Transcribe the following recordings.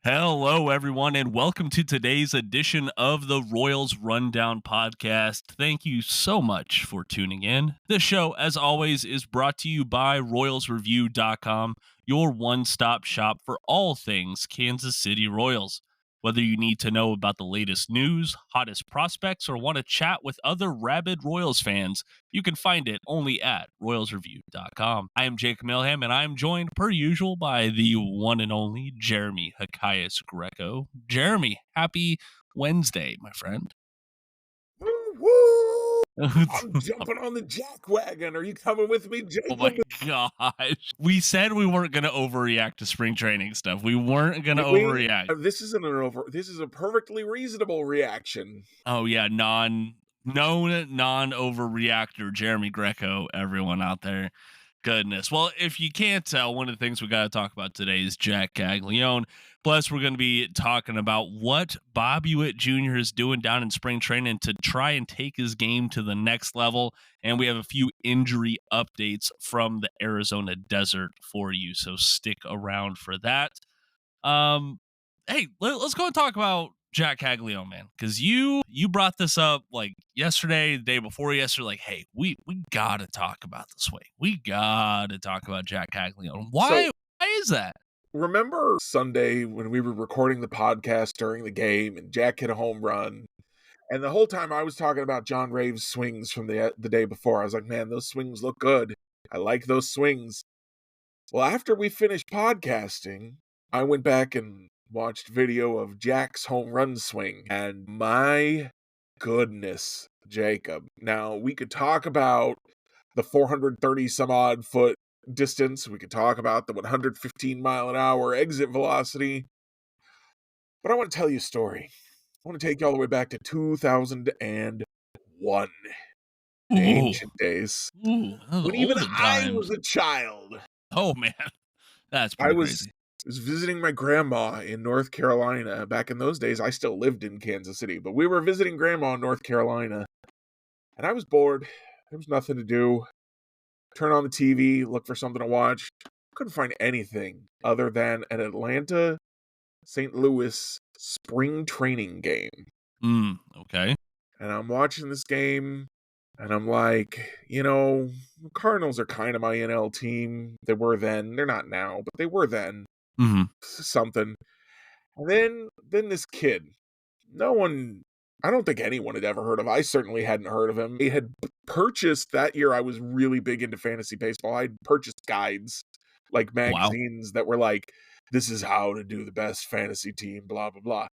Hello, everyone, and welcome to today's edition of the Royals Rundown podcast. Thank you so much for tuning in. This show, as always, is brought to you by RoyalsReview.com, your one-stop shop for all things Kansas City Royals. Whether you need to know about the latest news, hottest prospects, or want to chat with other rabid Royals fans, you can find it only at RoyalsReview.com. I am Jake Milham, and I am joined, per usual, by the one and only Jeremy Greco. Jeremy, happy Wednesday, my friend. Woo, woo! I'm jumping on the Jack wagon. Are you coming with me, Oh my Jacob? gosh. We said we weren't going to overreact to spring training stuff. We weren't going to Did we? overreact. This isn't an over. This is a perfectly reasonable reaction. Oh, yeah, known non-overreactor Jeremy Greco, everyone out there. Goodness. Well, if you can't tell, one of the things we got to talk about today is Jack Caglianone. Plus, we're going to be talking about what Bobby Witt Jr. is doing down in spring training to try and take his game to the next level. And we have a few injury updates from the Arizona desert for you. So stick around for that. Hey, let's go and talk about Jack Caglianone, man, because you brought this up like yesterday, the day before yesterday. Like, hey, we gotta talk about the swing. We gotta talk about Jack Caglianone. Why is that? Remember Sunday when we were recording the podcast during the game and Jack hit a home run? And the whole time I was talking about John Rave's swings from the day before. I was like, man, those swings look good. I like those swings. Well, after we finished podcasting, I went back and watched video of Jack's home run swing. And my goodness, Jacob. Now, we could talk about the 430 some odd foot distance. We could talk about the 115 mile an hour exit velocity. But I want to tell you a story. I want to take you all the way back to 2001. The ancient days. Ooh, When even olden I times. was a child. Oh man, that's I pretty was crazy. visiting my grandma in North Carolina. Back in those days, I still lived in Kansas City, but we were visiting grandma in North Carolina. And I was bored. There was nothing to do. Turn on the TV, look for something to watch. Couldn't find anything other than an Atlanta St. Louis spring training game. Okay. And I'm watching this game, and I'm like, Cardinals are kind of my NL team. They were then. They're not now, but they were then. Mm-hmm. Something. And then this kid. I don't think anyone had ever heard of. I certainly hadn't heard of him. He had purchased that year. I was really big into fantasy baseball. I'd purchased guides, like magazines that were like, this is how to do the best fantasy team, blah, blah, blah.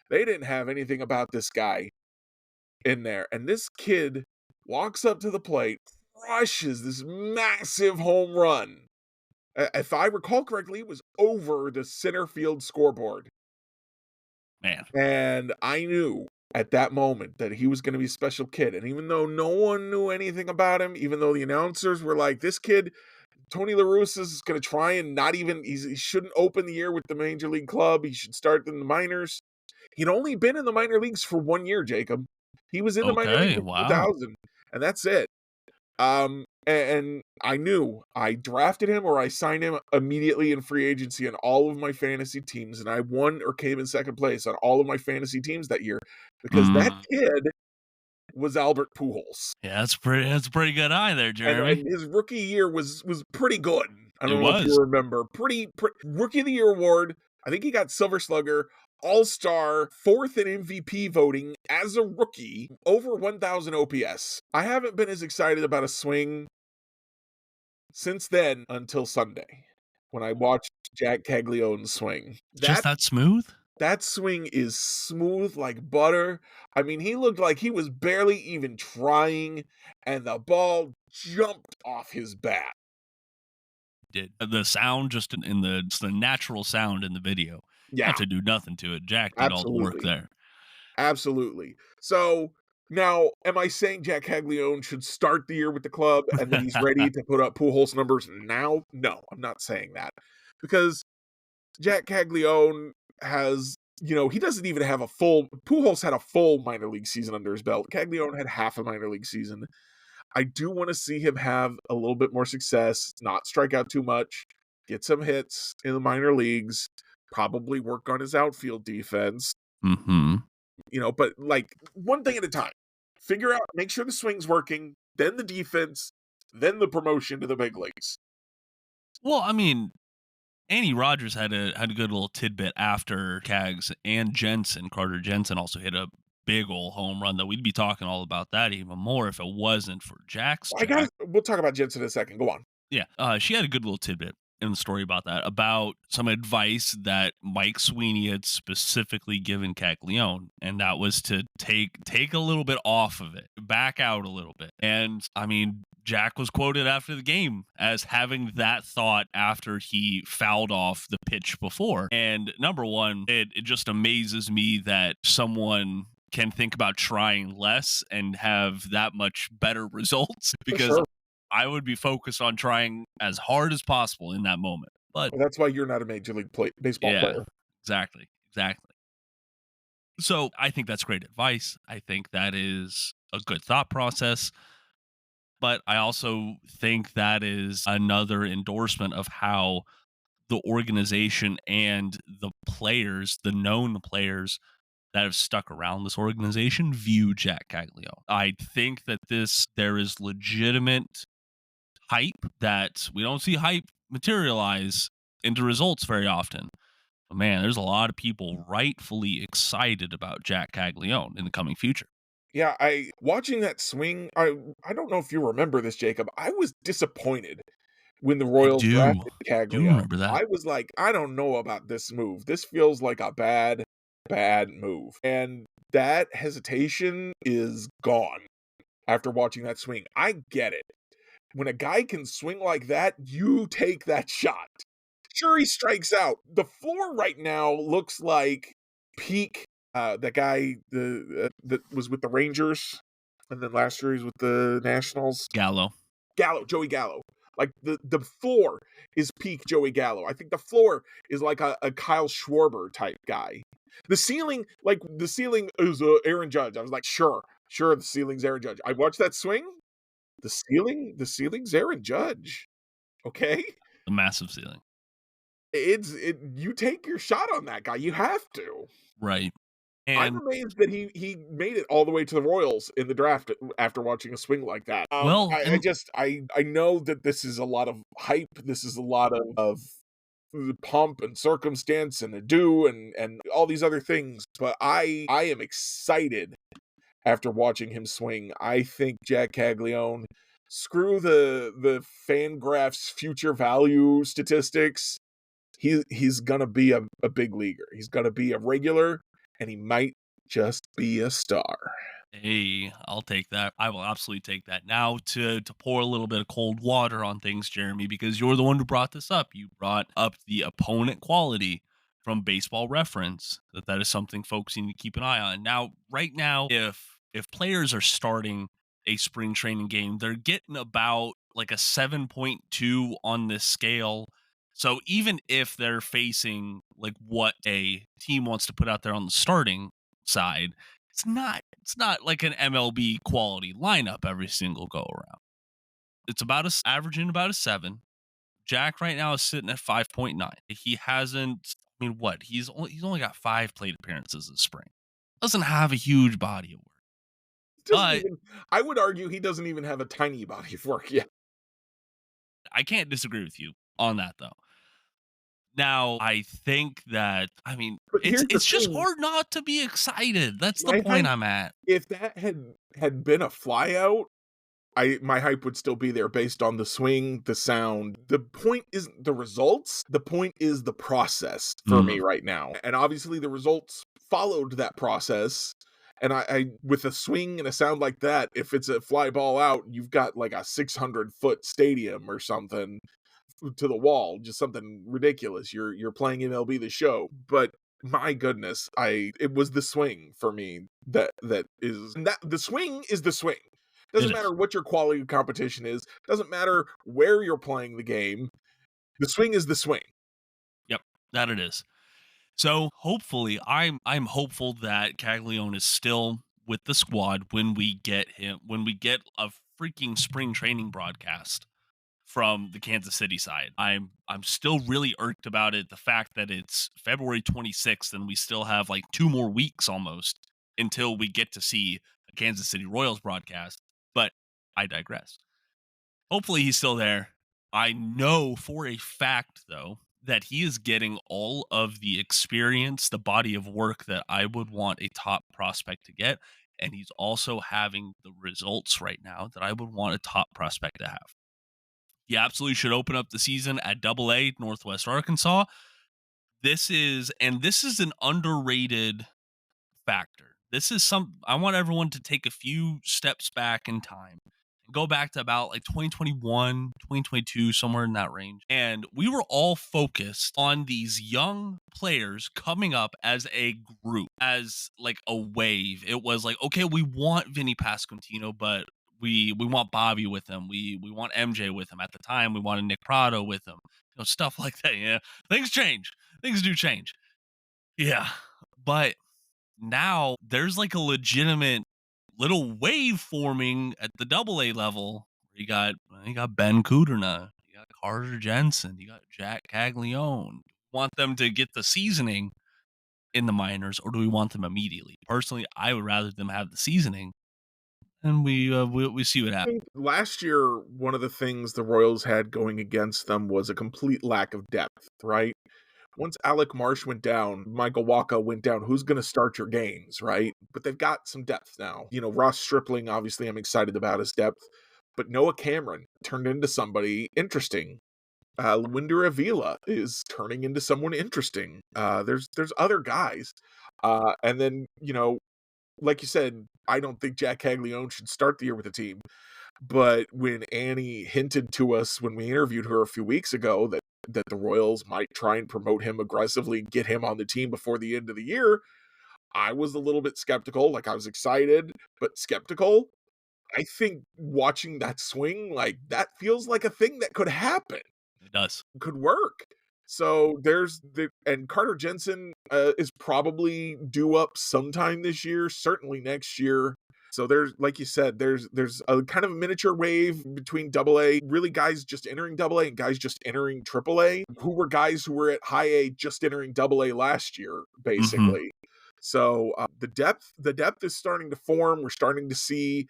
They didn't have anything about this guy in there. And this kid walks up to the plate, crushes this massive home run. If I recall correctly, it was over the center field scoreboard. Man. And I knew at that moment that he was going to be a special kid. And even though no one knew anything about him, even though the announcers were like, this kid, Tony La Russa, is going to try and he shouldn't open the year with the major league club. He should start in the minors. He'd only been in the minor leagues for 1 year, Jacob. He was in the minor leagues in 2000, and that's it. And I knew I drafted him or I signed him immediately in free agency on all of my fantasy teams, and I won or came in second place on all of my fantasy teams that year because that kid was Albert Pujols. Yeah, that's a pretty good eye there, Jeremy. And his rookie year was pretty good. I don't know if you remember. Pretty Rookie of the Year award. I think he got Silver Slugger, All-Star, 4th in MVP voting as a rookie, over 1,000 OPS. I haven't been as excited about a swing since then until Sunday when I watched Jack Caglianone swing. Just that smooth? That swing is smooth like butter. I mean, he looked like he was barely even trying, and the ball jumped off his bat. Did the sound just in the natural sound in the video? Yeah, have to do nothing to it. Jack did all the work there. Absolutely. So now, am I saying Jack Caglianone should start the year with the club and then he's ready to put up Pujols numbers now? No, I'm not saying that because Jack Caglianone has, he doesn't even have Pujols had a full minor league season under his belt. Caglianone had half a minor league season. I do want to see him have a little bit more success, not strike out too much, get some hits in the minor leagues, probably work on his outfield defense, Mm-hmm. but like one thing at a time. Figure out, make sure the swing's working, then the defense, then the promotion to the big leagues. Well, I mean, Andy Rogers had a good little tidbit after Cags and Jensen. Carter Jensen also hit a big old home run, though we'd be talking all about that even more if it wasn't for Jack's Jack. We'll talk about Jensen in a second. Go on. Yeah, she had a good little tidbit in the story about that, about some advice that Mike Sweeney had specifically given Caglianone, and that was to take a little bit off of it, back out a little bit. And I mean, Jack was quoted after the game as having that thought after he fouled off the pitch before. And number one, it just amazes me that someone can think about trying less and have that much better results, For because sure. I would be focused on trying as hard as possible in that moment. But Well, that's why you're not a major league baseball yeah, player. exactly. Exactly. So I think that's great advice. I think that is a good thought process. But I also think that is another endorsement of how the organization and the players, the known players that have stuck around this organization, view Jack Caglianone. I think that there is legitimate hype that we don't see hype materialize into results very often. But man, there's a lot of people rightfully excited about Jack Caglianone in the coming future. Yeah, I watching that swing, I don't know if you remember this, Jacob. I was disappointed when the I Royals drafted do Caglianone. remember that. I was like, I don't know about this move. This feels like a bad, bad move. And that hesitation is gone after watching that swing. I get it. When a guy can swing like that, you take that shot. Sure, he strikes out. The floor right now looks like peak. That guy that was with the Rangers, and then last year he's with the Nationals. Gallo. Joey Gallo. Like the floor is peak Joey Gallo. I think the floor is like a Kyle Schwarber type guy. The ceiling is Aaron Judge. I was like, sure, the ceiling's Aaron Judge. I watched that swing. The ceiling's Aaron Judge. Okay, The massive ceiling. you take your shot on that guy. You have to. Right. I'm And amazed that he made it all the way to the Royals in the draft after watching a swing like that. well, and I know that this is a lot of hype. This is a lot of pomp and circumstance and ado and all these other things. But I am excited after watching him swing. I think Jack Caglianone, screw the Fangraphs future value statistics. He's gonna be a big leaguer. He's gonna be a regular, and he might just be a star. hey, I'll take that. I will absolutely take that. Now to pour a little bit of cold water on things, Jeremy, because you're the one who brought this up. You brought up the opponent quality from Baseball Reference. That is something folks need to keep an eye on. Now, right now, if players are starting a spring training game, they're getting about like a 7.2 on this scale. So even if they're facing like what a team wants to put out there on the starting side, it's not like an MLB quality lineup every single go around. It's averaging about a 7. Jack right now is sitting at 5.9. He hasn't, I mean, what? He's only got 5 plate appearances this spring. Doesn't have a huge body of work. Doesn't But even. I would argue he doesn't even have a tiny body of work yet. I can't disagree with you on that though. Now, I think that, I mean, But it's here's the it's just thing: hard not to be excited. That's the my point hype, I'm at. if that had been a flyout, my hype would still be there based on the swing, the sound. The point isn't the results. The point is the process for me Mm, right now. And obviously the results followed that process. And I with a swing and a sound like that, if it's a fly ball out, you've got like a 600-foot stadium or something to the wall, just something ridiculous. You're playing MLB The Show. But my goodness, it was the swing for me that is, and that the swing is the swing. it Doesn't is. matter what your quality of competition is. Doesn't matter where you're playing the game. The swing is the swing. Yep, that it is. So hopefully, I'm hopeful that Caglione is still with the squad when we get him, when we get a freaking spring training broadcast from the Kansas City side. I'm still really irked about it. The fact that it's February 26th and we still have like 2 more weeks almost until we get to see a Kansas City Royals broadcast. But I digress. Hopefully he's still there. I know for a fact though that he is getting all of the experience, the body of work that I would want a top prospect to get. And he's also having the results right now that I would want a top prospect to have. He absolutely should open up the season at Double A Northwest Arkansas. This is an underrated factor. This is I want everyone to take a few steps back in time and go back to about like 2021, 2022, somewhere in that range. And we were all focused on these young players coming up as a group, as like a wave. It was like, okay, we want Vinny Pasquantino, but we want Bobby with him. We want MJ with him. At the time, we wanted Nick Prado with him. Stuff like that. Yeah. Things change. Things do change. Yeah. But now there's like a legitimate little wave forming at the Double A level. You got Ben Kudrna, you got Carter Jensen, you got Jack Caglianone. Want them to get the seasoning in the minors, or do we want them immediately? Personally, I would rather them have the seasoning, and we see what I happens. think last year, one of the things the Royals had going against them was a complete lack of depth, right? Once Alec Marsh went down, Michael Waka went down, who's going to start your games, right? But they've got some depth now. Ross Stripling, obviously, I'm excited about his depth, but Noah Cameron turned into somebody interesting. Winder Avila is turning into someone interesting. There's other guys. And then, like you said, I don't think Jack Caglianone should start the year with the team. But when Annie hinted to us when we interviewed her a few weeks ago that the Royals might try and promote him aggressively, get him on the team before the end of the year, I was a little bit skeptical. Like, I was excited, but skeptical. I think watching that swing, like, that feels like a thing that could happen, It does. could work. So and Carter Jensen is probably due up sometime this year, certainly next year. So there's, like you said, there's a kind of a miniature wave between Double A, really guys just entering Double A and guys just entering Triple A, who were guys who were at High A just entering Double A last year, basically. So the depth is starting to form. We're starting to see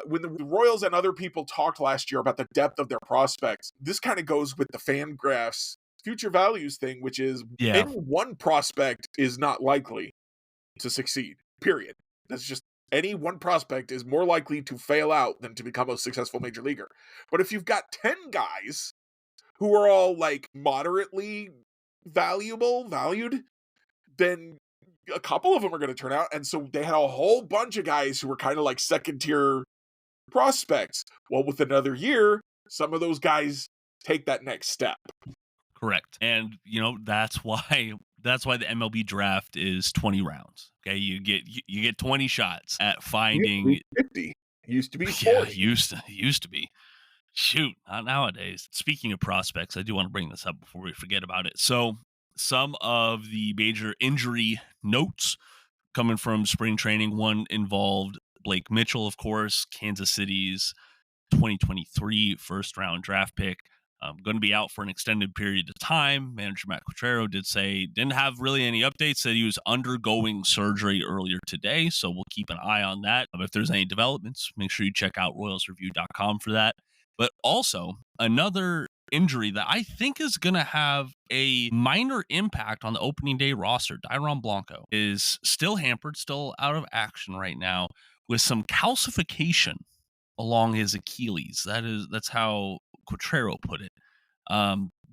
when the Royals and other people talked last year about the depth of their prospects. This kind of goes with the Fangraphs future values thing, which is Yeah. any one prospect is not likely to succeed. Period. That's just any one prospect is more likely to fail out than to become a successful major leaguer. But if you've got 10 guys who are all like moderately valued, then a couple of them are going to turn out. And so they had a whole bunch of guys who were kind of like second tier prospects. Well, with another year, some of those guys take that next step. Correct. And that's why the MLB draft is 20 rounds. Okay, you get 20 shots at finding 50. Used to be 40. Yeah, used to be. Shoot, not nowadays. Speaking of prospects, I do want to bring this up before we forget about it. So, some of the major injury notes coming from spring training, one involved Blake Mitchell, of course, Kansas City's 2023 first round draft pick. Going to be out for an extended period of time. Manager Matt Quatrero did say didn't have really any updates, said he was undergoing surgery earlier today. So we'll keep an eye on that. If there's any developments, make sure you check out royalsreview.com for that. But also another injury that I think is going to have a minor impact on the opening day roster. Dairon Blanco is still hampered, still out of action right now with some calcification along his Achilles. That's how Quatrero put it.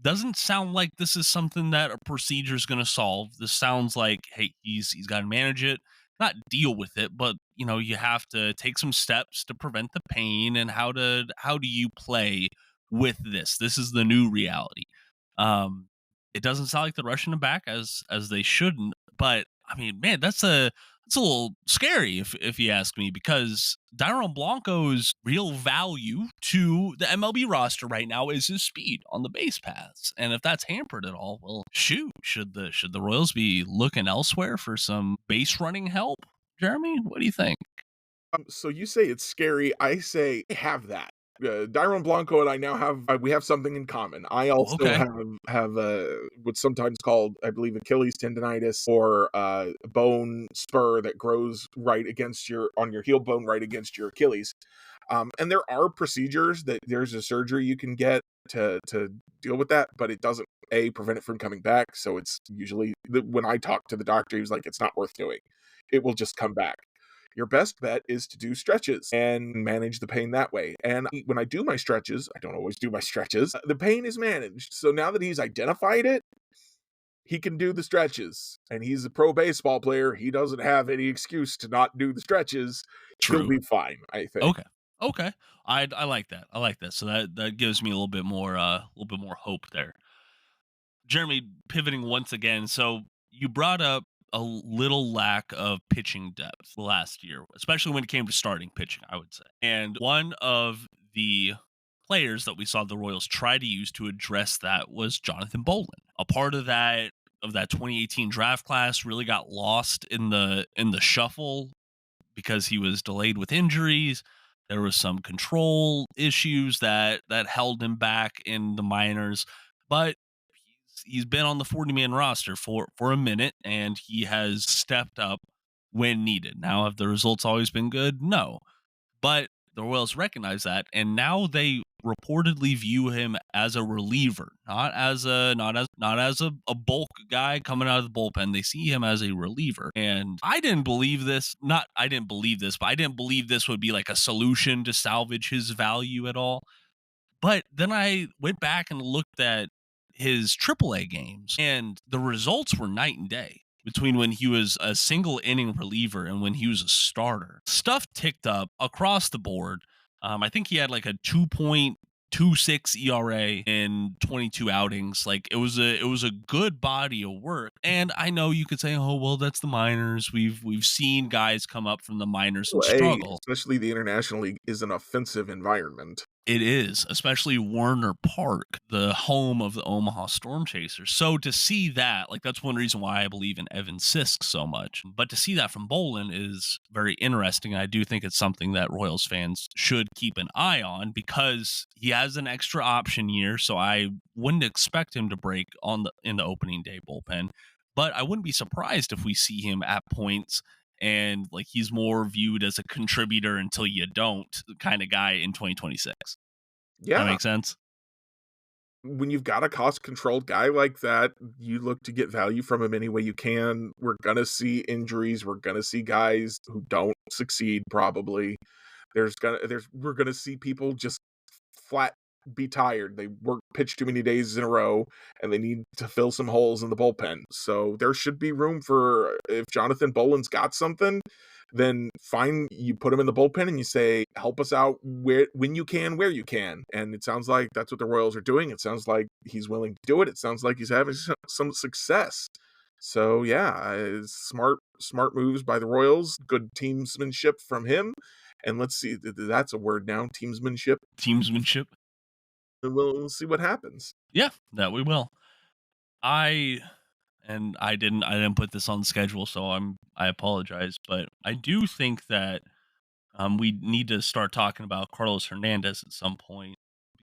Doesn't sound like this is something that a procedure is going to solve. This sounds like, hey, he's got to manage it, not deal with it, but you have to take some steps to prevent the pain. And how do you play with this? This is the new reality. It doesn't sound like they're rushing him back as they shouldn't, but I mean, man, that's a little scary if you ask me, because Dairon Blanco's real value to the MLB roster right now is his speed on the base paths. And if that's hampered at all, well, shoot, should the Royals be looking elsewhere for some base running help? Jeremy, what do you think? So you say it's scary. I say have that. Dairon Blanco and I now we have something in common. I also Okay. have what's sometimes called, I believe, Achilles tendonitis, or bone spur that grows right against on your heel bone, right against your Achilles. And there are procedures that there's a surgery you can get to deal with that, but it doesn't prevent it from coming back. So it's usually, when I talk to the doctor, he was like, it's not worth doing. It will just come back. Your best bet is to do stretches and manage the pain that way. And when I do my stretches, I don't always do my stretches, the pain is managed. So now that he's identified it, he can do the stretches. And he's a pro baseball player. He doesn't have any excuse to not do the stretches. He'll True. be fine, I think. Okay. Okay. I like that. I like that. So that gives me a little bit more hope there. Jeremy, pivoting once again. So you brought up a little lack of pitching depth last year, especially when it came to starting pitching, I would say. And one of the players that we saw the Royals try to use to address that was Jonathan Bowlan. A part of that 2018 draft class really got lost in the shuffle because he was delayed with injuries. There was some control issues that held him back in the minors, but he's been on the 40-man roster for a minute, and he has stepped up when needed. Now, have the results always been good? No, but the Royals recognize that, and now they reportedly view him as a reliever, not as a bulk guy coming out of the bullpen. They see him as a reliever, and I didn't believe this. Not I didn't believe this, but I didn't believe this would be like a solution to salvage his value at all. But then I went back and looked at his AAA games, and the results were night and day between when he was a single inning reliever and when he was a starter. Stuff ticked up across the board. I think he had like a 2.26 ERA in 22 outings. Like it was a good body of work. And I know you could say, "Oh, well, that's the minors. We've seen guys come up from the minors and struggle." Especially the International League, is an offensive environment. It is, especially Werner Park, the home of the Omaha Storm Chasers. So to see that, like that's one reason why I believe in Evan Sisk so much. But to see that from Bolin is very interesting. I do think it's something that Royals fans should keep an eye on because he has an extra option year. So I wouldn't expect him to break in the opening day bullpen. But I wouldn't be surprised if we see him at points and like he's more viewed as a contributor until you don't kind of guy in 2026. That Yeah. makes sense. When you've got a cost-controlled guy like that, you look to get value from him any way you can. We're gonna see injuries. We're gonna see guys who don't succeed probably. We're gonna see people just flat be tired. They pitch too many days in a row, and they need to fill some holes in the bullpen. So there should be room for, if Jonathan Boland's got something, then fine, you put him in the bullpen and you say, help us out when you can, where you can. And it sounds like that's what the Royals are doing. It sounds like he's willing to do it. It sounds like he's having some success. So yeah, smart moves by the Royals. Good teamsmanship from him. And let's see, that's a word now, teamsmanship. Teamsmanship. And we'll see what happens. Yeah, that we will. I I didn't put this on the schedule, so I apologize, but I do think that we need to start talking about Carlos Hernandez at some point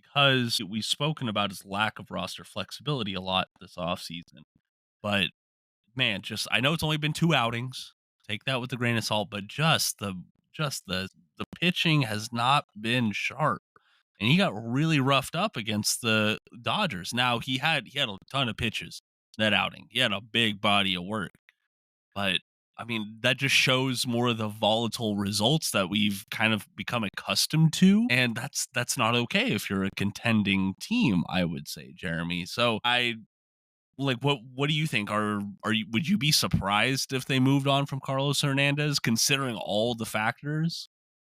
because we've spoken about his lack of roster flexibility a lot this offseason. But man, just I know it's only been 2 outings. Take that with a grain of salt, but just the pitching has not been sharp. And he got really roughed up against the Dodgers. Now he had a ton of pitches that outing. He had a big body of work. But I mean, that just shows more of the volatile results that we've kind of become accustomed to. And that's not okay if you're a contending team, I would say, Jeremy. So I like what do you think? Are you would you be surprised if they moved on from Carlos Hernandez considering all the factors?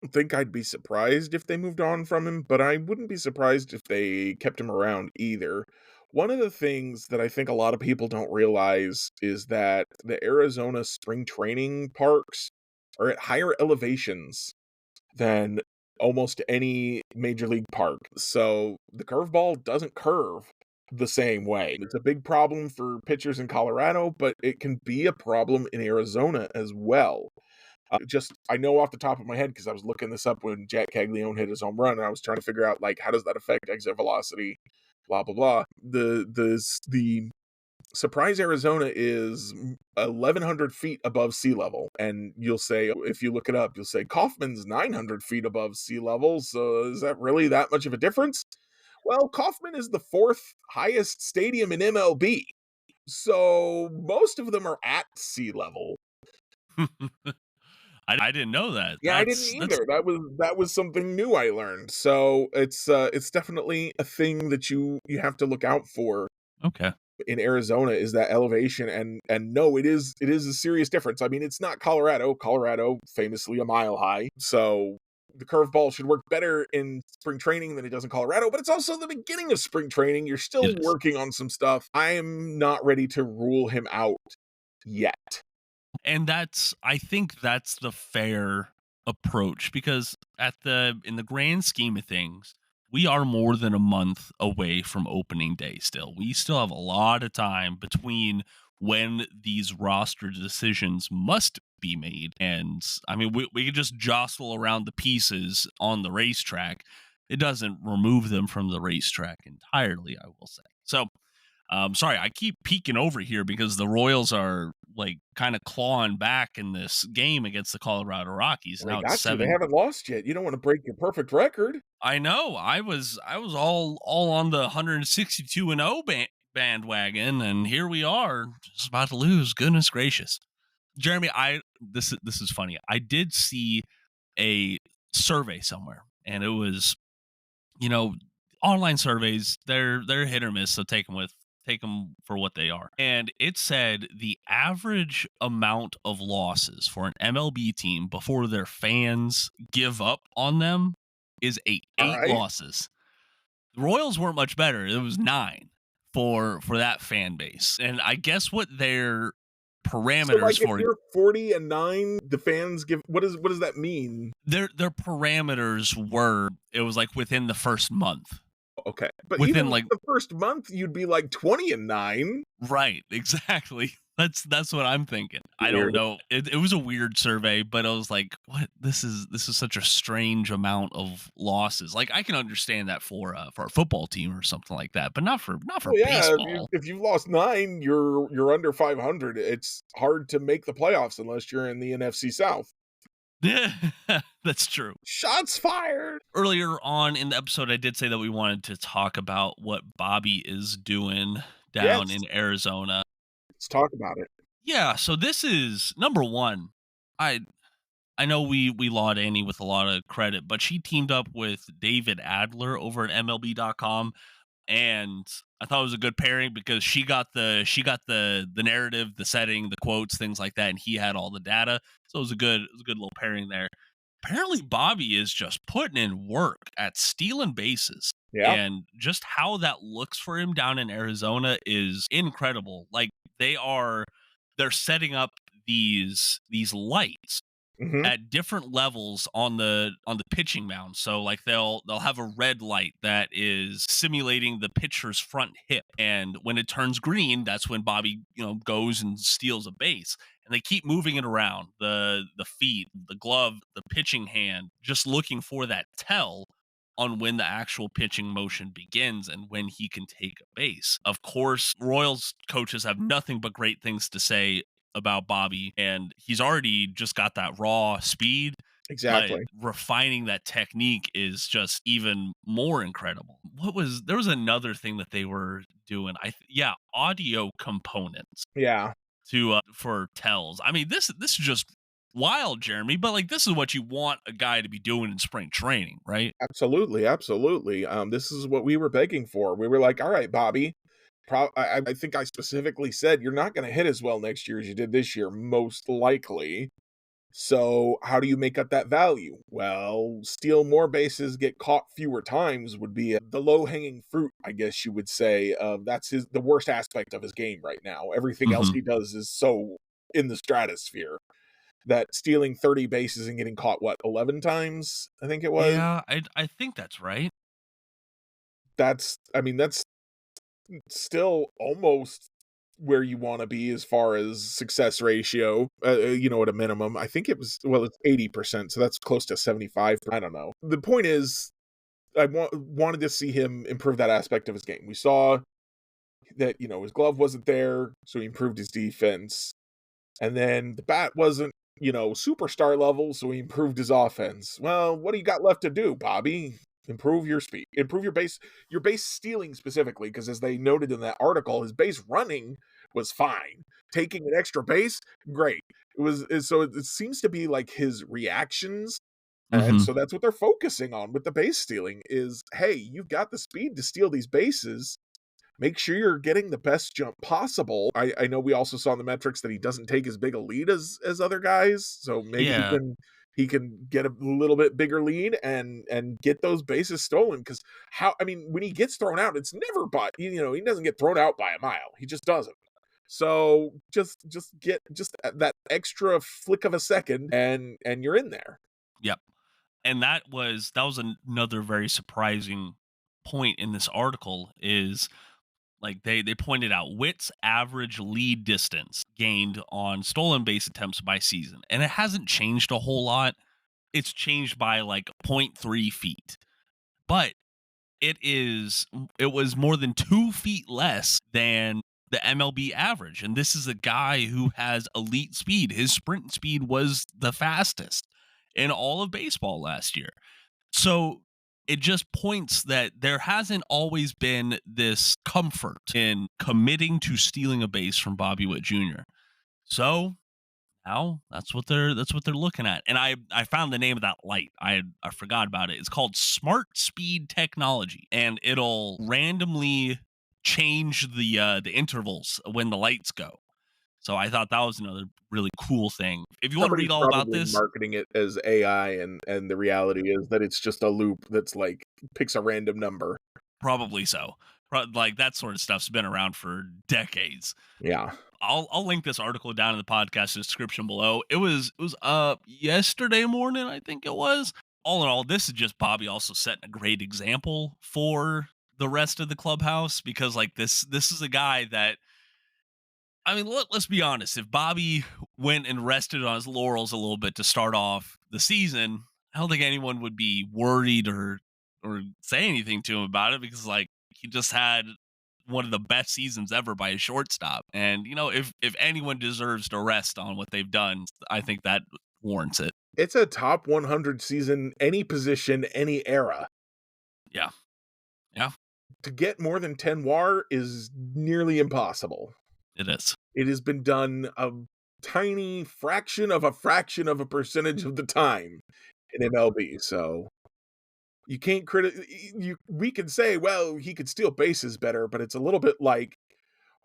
I think I'd be surprised if they moved on from him, but I wouldn't be surprised if they kept him around either. One of the things that I think a lot of people don't realize is that the Arizona spring training parks are at higher elevations than almost any major league park. So the curveball doesn't curve the same way. It's a big problem for pitchers in Colorado, but it can be a problem in Arizona as well. I know off the top of my head because I was looking this up when Jack Caglianone hit his home run, and I was trying to figure out like how does that affect exit velocity, blah blah blah. The Surprise, Arizona is 1,100 feet above sea level. And you'll say, if you look it up, you'll say Kaufman's 900 feet above sea level. So is that really that much of a difference? Well, Kauffman is the fourth highest stadium in MLB. So most of them are at sea level. I didn't know that. Yeah, I didn't That's either. That was something new I learned. So it's definitely a thing that you have to look out for okay. in Arizona is that elevation and no, it is a serious difference. I mean, it's not Colorado. Colorado famously a mile high. So the curveball should work better in spring training than it does in Colorado, but it's also the beginning of spring training. You're still It is. working on some stuff. I am not ready to rule him out yet. And I think that's the fair approach because in the grand scheme of things, we are more than a month away from opening day still. We still have a lot of time between when these roster decisions must be made. And I mean, we could just jostle around the pieces on the racetrack. It doesn't remove them from the racetrack entirely, I will say. So sorry, I keep peeking over here because the Royals are like kind of clawing back in this game against the Colorado Rockies. They Now it's got you. They seven. haven't lost yet. You don't want to break your perfect record. I know. I was all on the 162-0 bandwagon, and here we are, just about to lose. Goodness gracious, Jeremy. This is funny. I did see a survey somewhere, and it was you know, online surveys, they're hit or miss, so take them for what they are. And it said the average amount of losses for an MLB team before their fans give up on them is All eight right. losses. The Royals weren't much better. It was 9 for that fan base. And I guess what their So like parameters if for you're 40-9, the fans give what does that mean? their parameters were it was like within the first month. Okay. But Within even like the first month, you'd be like 20-9. right, exactly. That's what I'm thinking. I don't Weird. know. It was a weird survey, but I was like, "What? This is such a strange amount of losses." Like I can understand that for a football team or something like that, but not for Well, yeah, baseball. if you've lost 9, you're under 500. It's hard to make the playoffs unless you're in the NFC South. Yeah, that's true. Shots fired. Earlier on in the episode, I did say that we wanted to talk about what Bobby is doing down Yes. in Arizona. Let's talk about it. Yeah, so this is number one. I I know we laud Annie with a lot of credit, but she teamed up with David Adler over at MLB.com, and I thought it was a good pairing because she got the narrative, the setting, the quotes, things like that, and he had all the data. So it was a good little pairing there. Apparently, Bobby is just putting in work at stealing bases. Yeah. And just how that looks for him down in Arizona is incredible. Like they're setting up these lights Mhm. at different levels on the pitching mound. So like they'll have a red light that is simulating the pitcher's front hip, and when it turns green, that's when Bobby goes and steals a base. And they keep moving it around the feet, the glove, the pitching hand, just looking for that tell on when the actual pitching motion begins and when he can take a base. Of course, Royals coaches have nothing but great things to say about Bobby, and he's already just got that raw speed, but Exactly. refining that technique is just even more incredible. There was another thing that they were doing. Yeah, audio components Yeah. to for tells. I mean, this is just wild, Jeremy, but like this is what you want a guy to be doing in spring training, right? Absolutely, absolutely. This is what we were begging for. We were like, "All right, Bobby." I think I specifically said you're not going to hit as well next year as you did this year, most likely. So how do you make up that value? Well, steal more bases, get caught fewer times would be the low hanging fruit, I guess you would say. That's the worst aspect of his game right now. Everything else Hmm. he does is so in the stratosphere that stealing 30 bases and getting caught what 11 times, I think it was. Yeah, I think that's right. I mean, that's still almost. where you want to be as far as success ratio, at a minimum. I think it's 80%, so that's close to 75. I don't know. The point is, I wanted to see him improve that aspect of his game. We saw that, his glove wasn't there, so he improved his defense. And then the bat wasn't, superstar level, so he improved his offense. Well, what do you got left to do, Bobby? Improve your speed, improve your base stealing specifically, because as they noted in that article, his base running was fine. Taking an extra base, great. It seems to be like his reactions. And Mhm. so that's what they're focusing on with the base stealing is, hey, you've got the speed to steal these bases. Make sure you're getting the best jump possible. I know we also saw in the metrics that he doesn't take as big a lead as other guys, so maybe Yeah. he can get a little bit bigger lead and get those bases stolen. Because when he gets thrown out, it's never by he doesn't get thrown out by a mile. He just doesn't. So just get just that extra flick of a second, and you're in there. Yep. And that was another very surprising point in this article is like they pointed out Witt's average lead distance gained on stolen base attempts by season, and it hasn't changed a whole lot. It's changed by like point 0.3 feet, but it was more than 2 feet less than the MLB average. And this is a guy who has elite speed. His sprint speed was the fastest in all of baseball last year. So it just points that there hasn't always been this comfort in committing to stealing a base from Bobby Witt Jr. So now that's what they're looking at. And I found the name of that light. I forgot about it. It's called Smart Speed Technology, and it'll randomly change the intervals when the lights go. So I thought that was another really cool thing. If you want to Somebody's read all about probably this, marketing it as AI, and the reality is that it's just a loop that's like picks a random number. probably so. Like that sort of stuff's been around for decades. Yeah. I'll link this article down in the podcast description below. It was up yesterday morning, I think it was. All in all, this is just Bobby also setting a great example for the rest of the clubhouse because like this is a guy that let's be honest. If Bobby went and rested on his laurels a little bit to start off the season, I don't think anyone would be worried or say anything to him about it because like he just had one of the best seasons ever by a shortstop. And if anyone deserves to rest on what they've done, I think that warrants it. It's a top 100 season, any position, any era. Yeah. Yeah, To get more than 10 WAR is nearly impossible. it is. It has been done a tiny fraction of a percentage of the time in MLB. So you can't we can say, well, he could steal bases better, but it's a little bit like,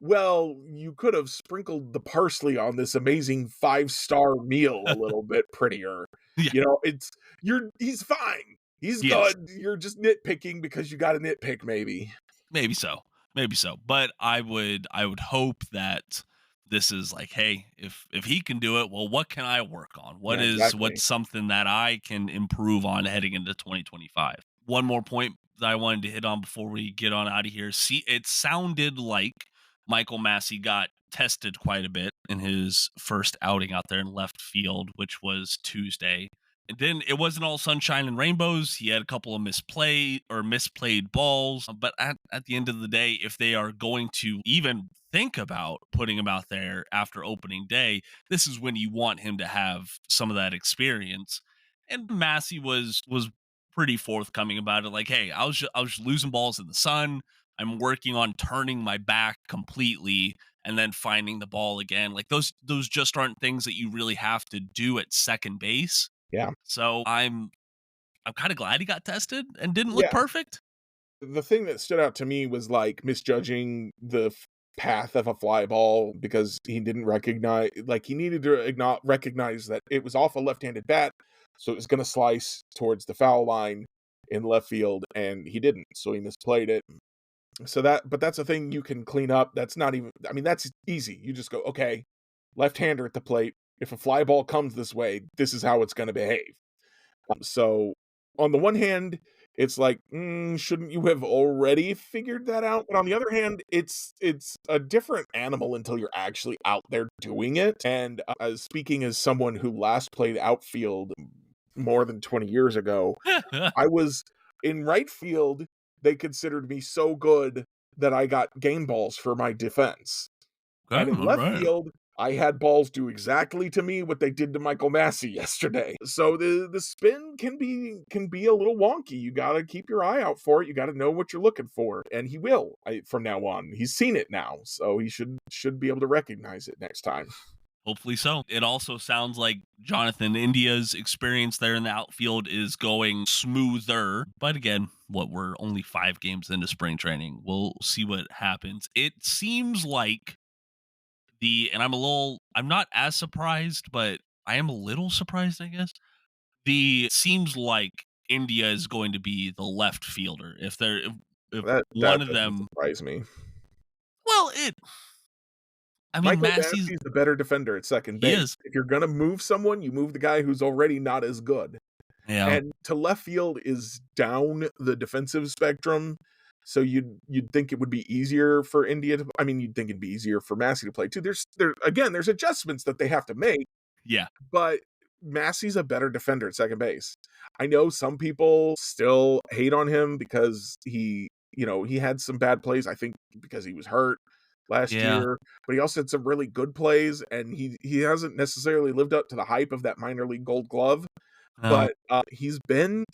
well, you could have sprinkled the parsley on this amazing 5-star meal a little bit prettier. Yeah, He's fine. He's he is. good. You're just nitpicking because you got to nitpick, maybe. Maybe so. Maybe so. But I would hope that this is like, hey, if he can do it, well, what can I work on? Yeah, exactly. What's something that I can improve on heading into 2025? One more point that I wanted to hit on before we get on out of here. See, it sounded like Michael Massey got tested quite a bit in his first outing out there in left field, which was Tuesday. And then it wasn't all sunshine and rainbows. He had a couple of misplayed balls. But at the end of the day, if they are going to even think about putting him out there after opening day, this is when you want him to have some of that experience. And Massey was pretty forthcoming about it. Like, hey, I was losing balls in the sun. I'm working on turning my back completely and then finding the ball again. Like those just aren't things that you really have to do at second base. Yeah. So I'm kind of glad he got tested and didn't look Yeah. perfect. The thing that stood out to me was like misjudging the path of a fly ball because he didn't recognize, like he needed to recognize that it was off a left-handed bat, so it was going to slice towards the foul line in left field, and he didn't, so he misplayed it. But that's a thing you can clean up. That's not even, that's easy. You just go, okay, left-hander at the plate. If a fly ball comes this way, this is how it's going to behave. So on the one hand, it's like, shouldn't you have already figured that out? But on the other hand, it's a different animal until you're actually out there doing it. And speaking as someone who last played outfield more than 20 years ago, I was in right field. They considered me so good that I got game balls for my defense. And Okay, in all left right. field, I had balls do exactly to me what they did to Michael Massey yesterday. So the spin can be a little wonky. You got to keep your eye out for it. You got to know what you're looking for, and he will from now on. He's seen it now, so he should be able to recognize it next time. Hopefully so. It also sounds like Jonathan India's experience there in the outfield is going smoother. But again, we're only 5 games into spring training. We'll see what happens. It seems like and I'm not as surprised, but I am a little surprised, I guess. Seems like India is going to be the left fielder. If That one of doesn't them, surprise me. well, I mean, Michael Massey's, Massey's the better defender at second he base. is. If you're gonna move someone, you move the guy who's already not as good. Yeah. And to left field is down the defensive spectrum, so you'd think it would be easier for India to I mean, you'd think it'd be easier for Massey to play too. There's adjustments that they have to make, Yeah. but Massey's a better defender at second base. I know some people still hate on him because he had some bad plays, I think because he was hurt last Yeah. year, but he also had some really good plays, and he hasn't necessarily lived up to the hype of that minor league Gold Glove. No. But, he's been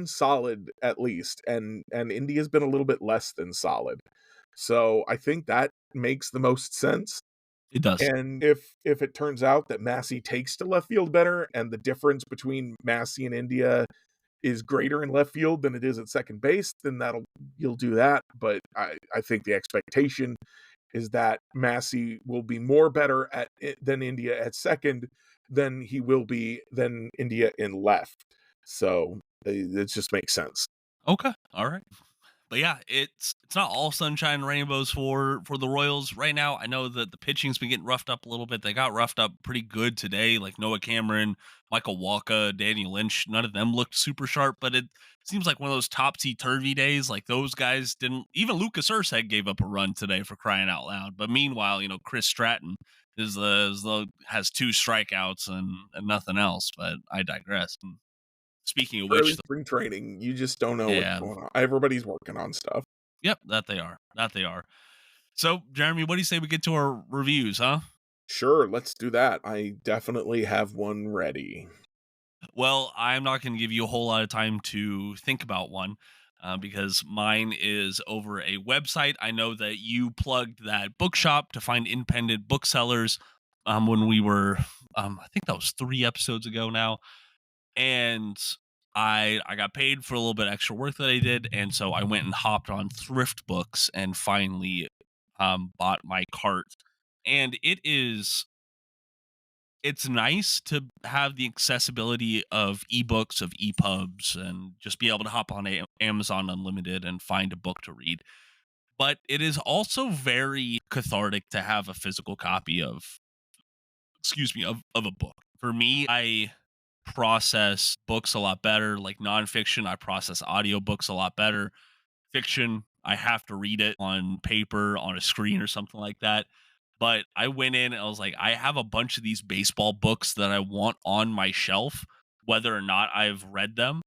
solid at least, and India's been a little bit less than solid. So, I think that makes the most sense, It does. and if it turns out that Massey takes to left field better and the difference between Massey and India is greater in left field than it is at second base, then you'll do that, but I think the expectation is that Massey will be more better at it than India at second than he will be than India in left. So it just makes sense. Okay. All right. But yeah, it's not all sunshine and rainbows for the Royals right now. I know that the pitching's been getting roughed up a little bit. They got roughed up pretty good today, like Noah Cameron, Michael Walker, Danny Lynch. None of them looked super sharp, but it seems like one of those topsy turvy days. Like those guys didn't. Even Lucas Erceg gave up a run today for crying out loud. But meanwhile, Chris Stratton has 2 strikeouts and nothing else. But I digress. And speaking of Early which, spring training, you just don't know what's yeah, going on. Everybody's working on stuff. yep, that they are. That they are. So, Jeremy, what do you say we get to our reviews, huh? Sure, let's do that. I definitely have one ready. Well, I'm not going to give you a whole lot of time to think about one because mine is over a website. I know that you plugged that bookshop to find independent booksellers when we were, I think that was 3 episodes ago now. And I got paid for a little bit extra work that I did. And so I went and hopped on Thrift Books and finally bought my cart. And it's nice to have the accessibility of ebooks, of EPUBs, and just be able to hop on Amazon Unlimited and find a book to read. But it is also very cathartic to have a physical copy of a book. For me, I process books a lot better, like nonfiction. I process audiobooks a lot better. Fiction, I have to read it on paper, on a screen, or something like that. But I went in and I was like, I have a bunch of these baseball books that I want on my shelf, whether or not I've read them.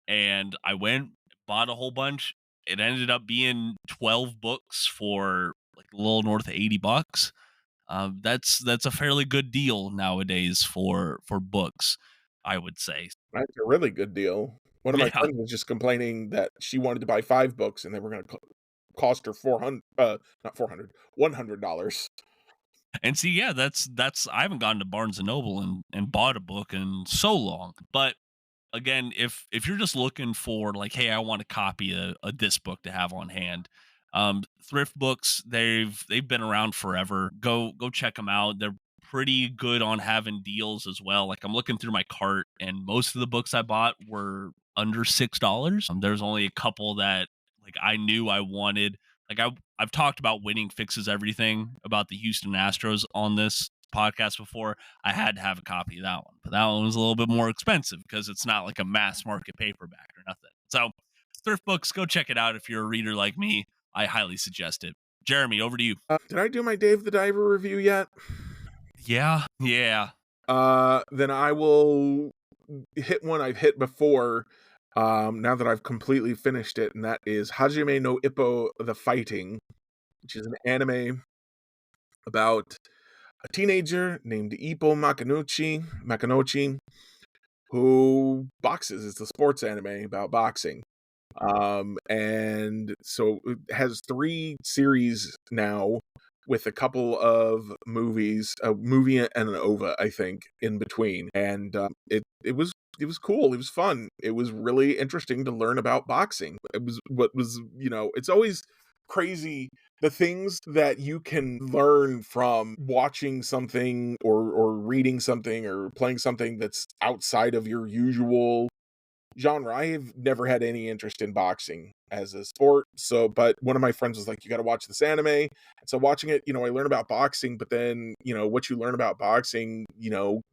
And I went, bought a whole bunch. It ended up being 12 books for like a little north of $80. That's a fairly good deal nowadays for books, I would say. That's a really good deal. One of my Yeah. friends was just complaining that she wanted to buy 5 books and they were gonna cost her 400 not 400, $100. And see, yeah, that's I haven't gone to Barnes and Noble and bought a book in so long. But again, if you're just looking for like, hey, I want to copy a disc book to have on hand, thrift books, they've been around forever. Go check them out. They're pretty good on having deals as well. Like I'm looking through my cart, and most of the books I bought were under $6. There's only a couple that like I knew I wanted. Like I've talked about Winning Fixes Everything about the Houston Astros on this podcast before. I had to have a copy of that one, but that one was a little bit more expensive because it's not like a mass market paperback or nothing. So Thrift books, go check it out. If you're a reader like me, I highly suggest it. Jeremy, over to you. Did I do my Dave the Diver review yet? Yeah. Then I will hit one I've hit before, now that I've completely finished it, and that is Hajime no Ippo the Fighting, which is an anime about a teenager named Ippo Makanouchi, who boxes. It's a sports anime about boxing. And so it has 3 series now with a couple of movies, a movie and an OVA, I think, in between. And it was cool. It was fun. It was really interesting to learn about boxing. It was it's always crazy the things that you can learn from watching something or reading something or playing something that's outside of your usual genre. I've never had any interest in boxing as a sport. But one of my friends was like, you got to watch this anime. And so watching it, I learn about boxing, but then, what you learn about boxing,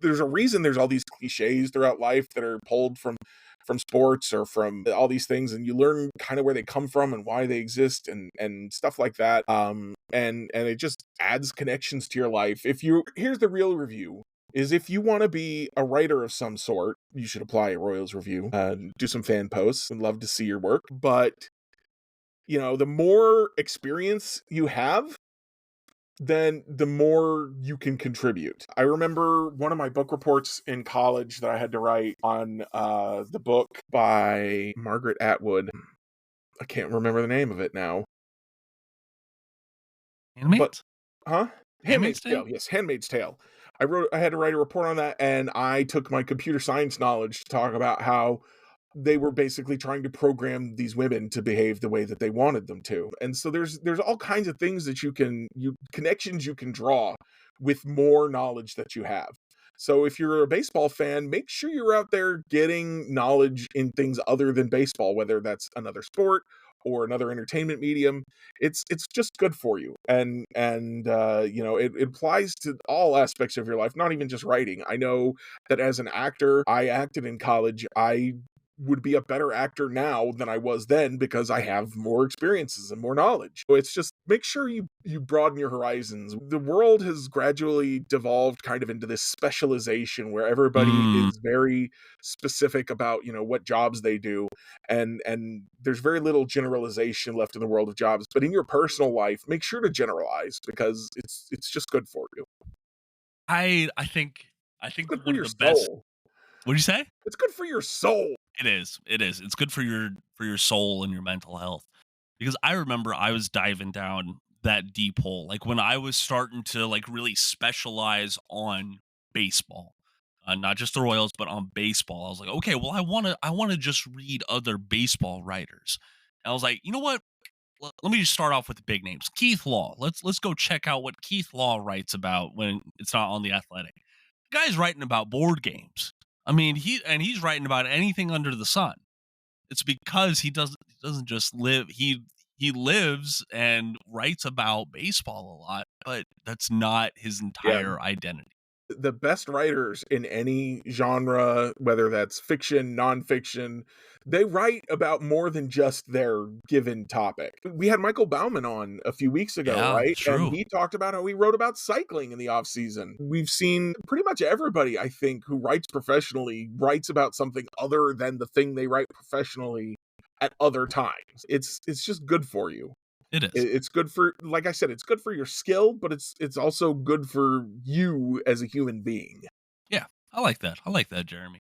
there's a reason there's all these cliches throughout life that are pulled from sports or from all these things. And you learn kind of where they come from and why they exist and stuff like that. And it just adds connections to your life. Here's the real review. Is if you want to be a writer of some sort, you should apply at Royals Review, do some fan posts. I'd love to see your work. But, the more experience you have, then the more you can contribute. I remember one of my book reports in college that I had to write on the book by Margaret Atwood. I can't remember the name of it now. Handmaid's? Huh? Handmaid's Tale. Yes, Handmaid's Tale. I had to write a report on that, and I took my computer science knowledge to talk about how they were basically trying to program these women to behave the way that they wanted them to. And so there's all kinds of things that connections you can draw with more knowledge that you have. So if you're a baseball fan, make sure you're out there getting knowledge in things other than baseball, whether that's another sport or another entertainment medium. It's just good for you. And it applies to all aspects of your life, not even just writing. I know that as an actor, I acted in college. I would be a better actor now than I was then because I have more experiences and more knowledge. So it's just make sure you broaden your horizons. The world has gradually devolved kind of into this specialization where everybody is very specific about, what jobs they do. And there's very little generalization left in the world of jobs. But in your personal life, make sure to generalize because it's just good for you. I think Good for one of your the best. soul. What'd you say? It's good for your soul. It is. It's good for your soul and your mental health. Because I remember I was diving down that deep hole. Like when I was starting to like really specialize on baseball. Not just the Royals, but on baseball. I was like, okay, well, I wanna just read other baseball writers. And I was like, you know what? Let me just start off with the big names. Keith Law. Let's go check out what Keith Law writes about when it's not on the Athletic. The guy's writing about board games. I mean, he's writing about anything under the sun. It's because he doesn't just live. He lives and writes about baseball a lot, but that's not his Yeah. entire identity. The best writers in any genre, whether that's fiction, nonfiction, they write about more than just their given topic. We had Michael Bauman on a few weeks ago, Yeah, right? true. And he talked about how he wrote about cycling in the off season. We've seen pretty much everybody, I think, who writes professionally writes about something other than the thing they write professionally at other times. It's just good for you. It is. It's good for, like I said, it's good for your skill, but it's also good for you as a human being. Yeah, I like that. I like that, Jeremy.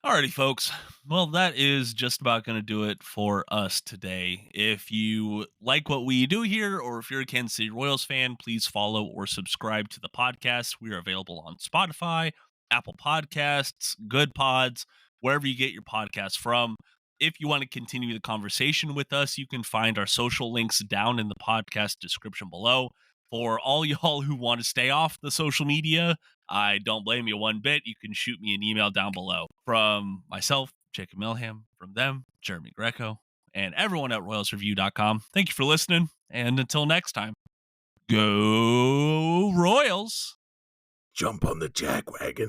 Alrighty, folks. Well, that is just about going to do it for us today. If you like what we do here, or if you're a Kansas City Royals fan, please follow or subscribe to the podcast. We are available on Spotify, Apple Podcasts, Good Pods, wherever you get your podcasts from. If you want to continue the conversation with us, you can find our social links down in the podcast description below. For all y'all who want to stay off the social media, I don't blame you one bit. You can shoot me an email down below. From myself, Jacob Milham, from them, Jeremy Greco, and everyone at RoyalsReview.com. Thank you for listening, and until next time, go Royals! Jump on the jack wagon.